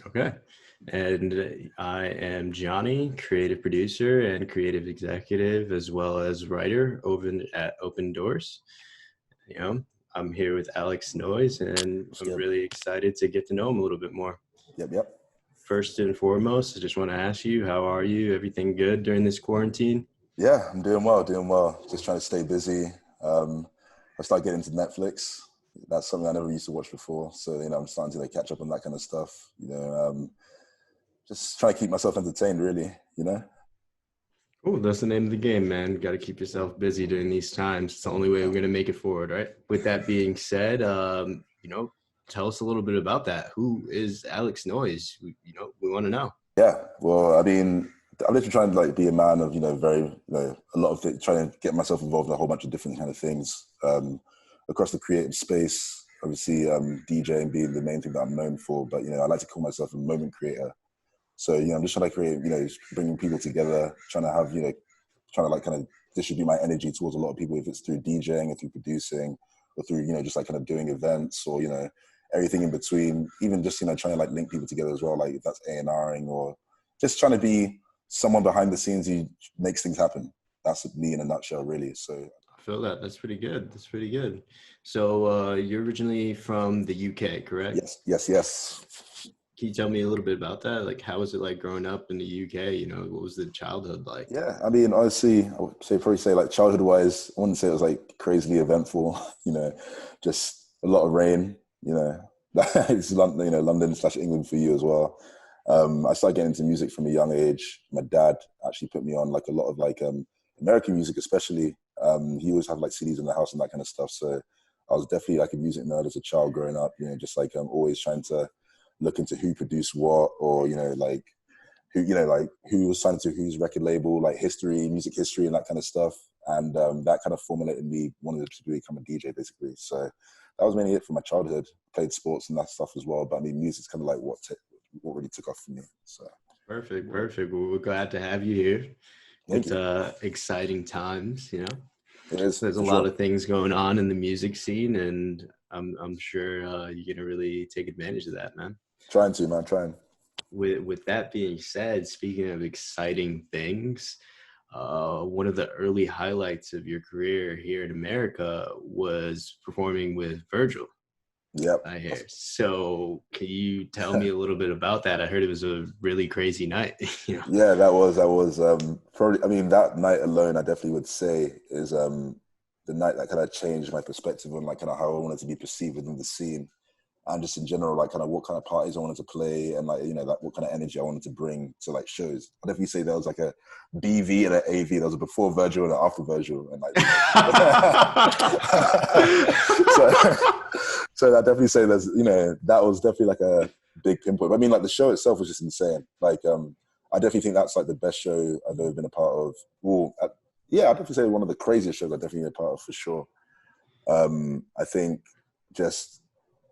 Okay. And I am Johnny, creative producer and creative executive, as well as writer over at Open Doors. You know, I'm here with alexNOIZE, and What's I'm good? really excited to get to know him a little bit more. Yep. First and foremost, I just want to ask you, how are you? Everything good during this quarantine? Yeah, I'm doing well. Just trying to stay busy. I started getting into Netflix. That's something I never used to watch before. So, I'm starting to catch up on that kind of stuff. Just trying to keep myself entertained, really, Oh, that's the name of the game, man. Got to keep yourself busy during these times. It's the only way we're going to make it forward, right? With that being said, tell us a little bit about that. Who is alexNOIZE? We want to know. Yeah, well, I mean, I'm literally trying to be a man of, very, a lot of things, trying to get myself involved in a whole bunch of different kind of things across the creative space. Obviously, DJing being the main thing that I'm known for, but, I like to call myself a moment creator. So, I'm just trying to create, bringing people together, trying to have, trying to kind of distribute my energy towards a lot of people, if it's through DJing or through producing or through, just kind of doing events or, everything in between, even just, trying to link people together as well. Like if that's A&Ring or just trying to be someone behind the scenes who makes things happen. That's me in a nutshell, really. So I feel that. That's pretty good. That's pretty good. So you're originally from the UK, correct? yes. Can you tell me a little bit about that? Like, how was it like growing up in the UK? What was the childhood like? Yeah, I mean, honestly, I would probably say childhood wise, I wouldn't say it was crazily eventful, just a lot of rain, it's London, London/England for you as well. I started getting into music from a young age. My dad actually put me on a lot of American music, especially. He always had CDs in the house and that kind of stuff. So I was definitely a music nerd as a child growing up, just always trying to look into who produced what, or, who was signed to whose record label, history, music history, and that kind of stuff. And that kind of formulated me wanting to become a DJ, basically. So that was mainly it for my childhood. Played sports and that stuff as well, but I mean, music's kind of what really took off for me. So Perfect. Well, we're glad to have you here. thank It's you. exciting times. It is There's a for lot sure. of things going on in the music scene, and I'm sure you're gonna really take advantage of that, man. Trying to, man, trying. With that being said, speaking of exciting things, one of the early highlights of your career here in America was performing with Virgil. Yep. I hear. So, can you tell me a little bit about that? I heard it was a really crazy night. Yeah, that was probably. I mean, that night alone, I definitely would say is the night that kind of changed my perspective on kind of how I wanted to be perceived within the scene, and just in general, kind of what kind of parties I wanted to play, and what kind of energy I wanted to bring to shows. I'd definitely say there was a BV and an AV. There was a before Virgil and an after Virgil, and so I definitely say there's that was definitely a big pinpoint. But I mean, the show itself was just insane. I definitely think that's the best show I've ever been a part of. Well, yeah, I'd definitely say one of the craziest shows I've definitely been a part of for sure. I think just.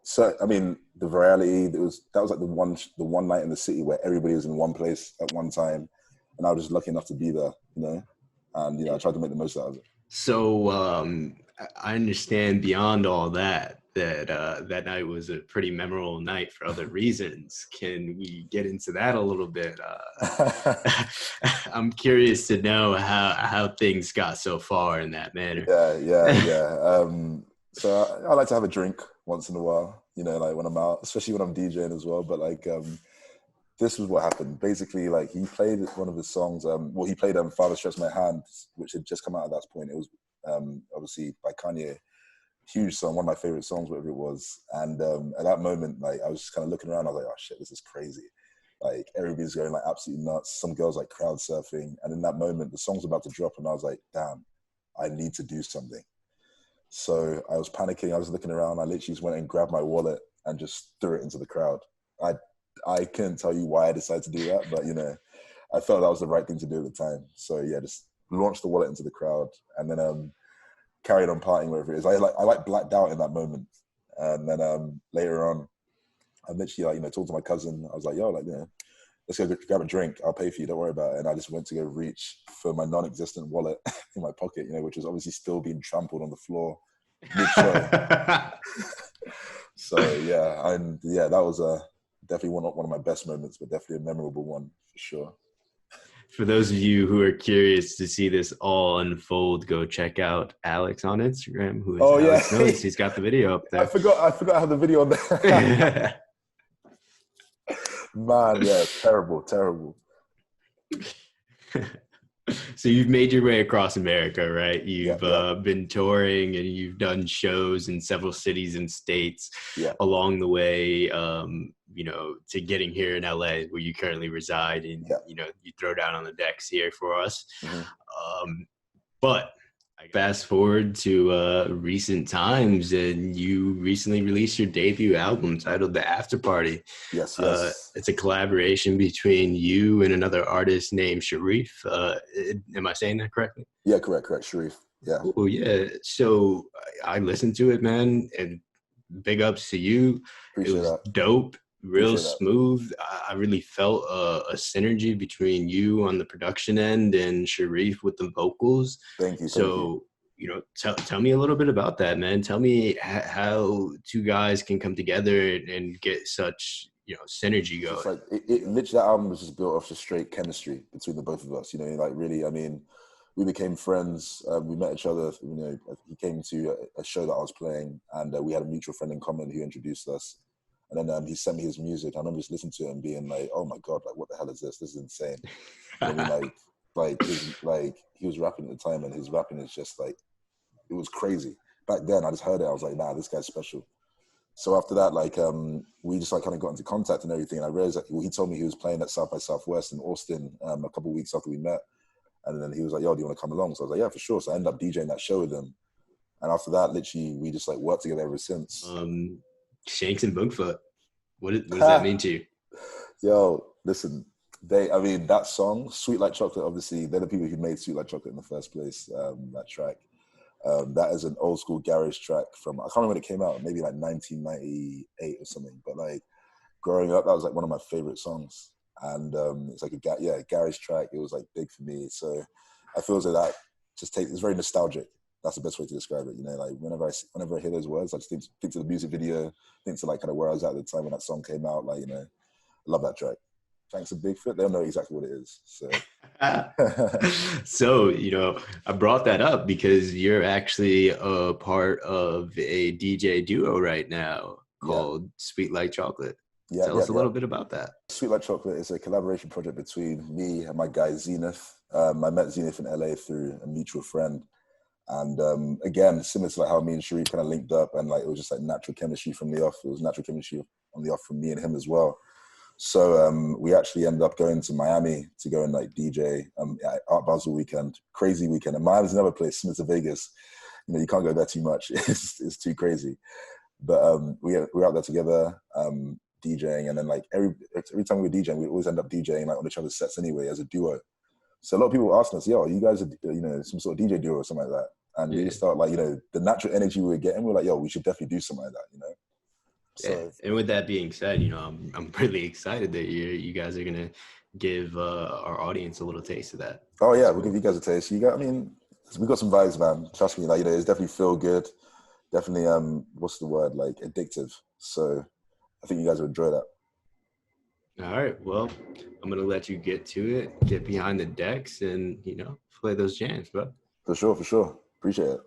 So I mean, the virality, that was the one night in the city where everybody was in one place at one time, and I was just lucky enough to be there, and I tried to make the most out of it. So I understand beyond all that that night was a pretty memorable night for other reasons. Can we get into that a little bit? I'm curious to know how things got so far in that manner. Yeah. So I like to have a drink once in a while, when I'm out, especially when I'm DJing as well. But this was what happened. Basically, he played one of his songs. He played "Father Stretch My Hand," which had just come out at that point. It was obviously by Kanye, huge song, one of my favorite songs, whatever it was. And at that moment, I was just kind of looking around. I was like, oh shit, this is crazy. Everybody's going absolutely nuts. Some girls crowd surfing, and in that moment, the song's about to drop, and I was like, damn, I need to do something. So I was panicking. I was looking around. I literally just went and grabbed my wallet and just threw it into the crowd. I couldn't tell you why I decided to do that, but I felt that was the right thing to do at the time. So yeah, just launched the wallet into the crowd, and then carried on partying wherever it is. I blacked out in that moment, and then later on, I literally talked to my cousin. I was like, yo, let's go grab a drink. I'll pay for you. Don't worry about it. And I just went to go reach for my non-existent wallet in my pocket, which was obviously still being trampled on the floor mid-show. So yeah, that was definitely one of my best moments, but definitely a memorable one for sure. For those of you who are curious to see this all unfold, go check out Alex on Instagram, who is Oh yeah, alexNOIZE. He's got the video up I there. forgot I have the video on there. Man, yeah, terrible. So you've made your way across America, right? Yeah, You've yeah, been touring and you've done shows in several cities and states yeah. along the way, to getting here in LA, where you currently reside, and Yeah. you throw down on the decks here for us. Mm-hmm. But I fast forward to recent times, and you recently released your debut album titled "The After Party." Yes. It's a collaboration between you and another artist named Sharif. Am I saying that correctly? Yeah, correct. Sharif. Yeah. Oh yeah. So I listened to it, man, and big ups to you. It Appreciate was that. dope, real Appreciate that. smooth. I really felt a synergy between you on the production end and Sharif with the vocals. Thank you. So, tell me a little bit about that, man. Tell me how two guys can come together and get such, synergy going. It's like it literally, that album was just built off just straight chemistry between the both of us. Like really, I mean, we became friends. We met each other. He came to a show that I was playing, and we had a mutual friend in common who introduced us. And then he sent me his music. I remember just listening to it and being like, "Oh my god, like what the hell is this? This is insane." I mean, he was rapping at the time, and his rapping is just like, it was crazy. Back then, I just heard it. I was like, "Nah, this guy's special." So after that, we just kind of got into contact and everything. And I realized that he told me he was playing at South by Southwest in Austin a couple of weeks after we met. And then he was like, "Yo, do you want to come along?" So I was like, "Yeah, for sure." So I ended up DJing that show with him. And after that, literally, we just worked together ever since. Shanks and Bugfoot. What does that mean to you? Yo, listen, that song, Sweet Like Chocolate, obviously, they're the people who made Sweet Like Chocolate in the first place, that track. That is an old school garage track from, I can't remember when it came out, maybe 1998 or something. But growing up, that was one of my favorite songs. And it's like a garage track. It was big for me. So I feel as though that it's very nostalgic. That's the best way to describe it. Whenever I hear those words, I just think to the music video, think to kind of where I was at the time when that song came out. I love that track. Thanks to Bigfoot, they'll know exactly what it is. So, so I brought that up because you're actually a part of a DJ duo right now called Sweet Like Chocolate. Tell us a little bit about that. Sweet Like Chocolate is a collaboration project between me and my guy Zenith. I met Zenith in LA through a mutual friend. And again, similar to how me and Sharif kind of linked up, and it was just natural chemistry from the off. It was natural chemistry on the off from me and him as well. So we actually ended up going to Miami to go and DJ Art Basel weekend, crazy weekend. And Miami's another place similar to Vegas. You can't go there too much; it's too crazy. But we were out there together DJing, and then every time we were DJing, we always end up DJing on each other's sets anyway as a duo. So a lot of people were asking us, "Yo, you guys are some sort of DJ duo or something like that?" And we just thought the natural energy we were getting, we were like, "Yo, we should definitely do something like that," So, yeah. And with that being said, I'm really excited that you guys are gonna give our audience a little taste of that. Oh yeah, we'll give you guys a taste. We got some vibes, man. Trust me, it's definitely feel good. Definitely, what's the word? Addictive. So I think you guys will enjoy that. All right. Well, I'm gonna let you get to it, get behind the decks, and play those jams, bro. For sure. Appreciate it.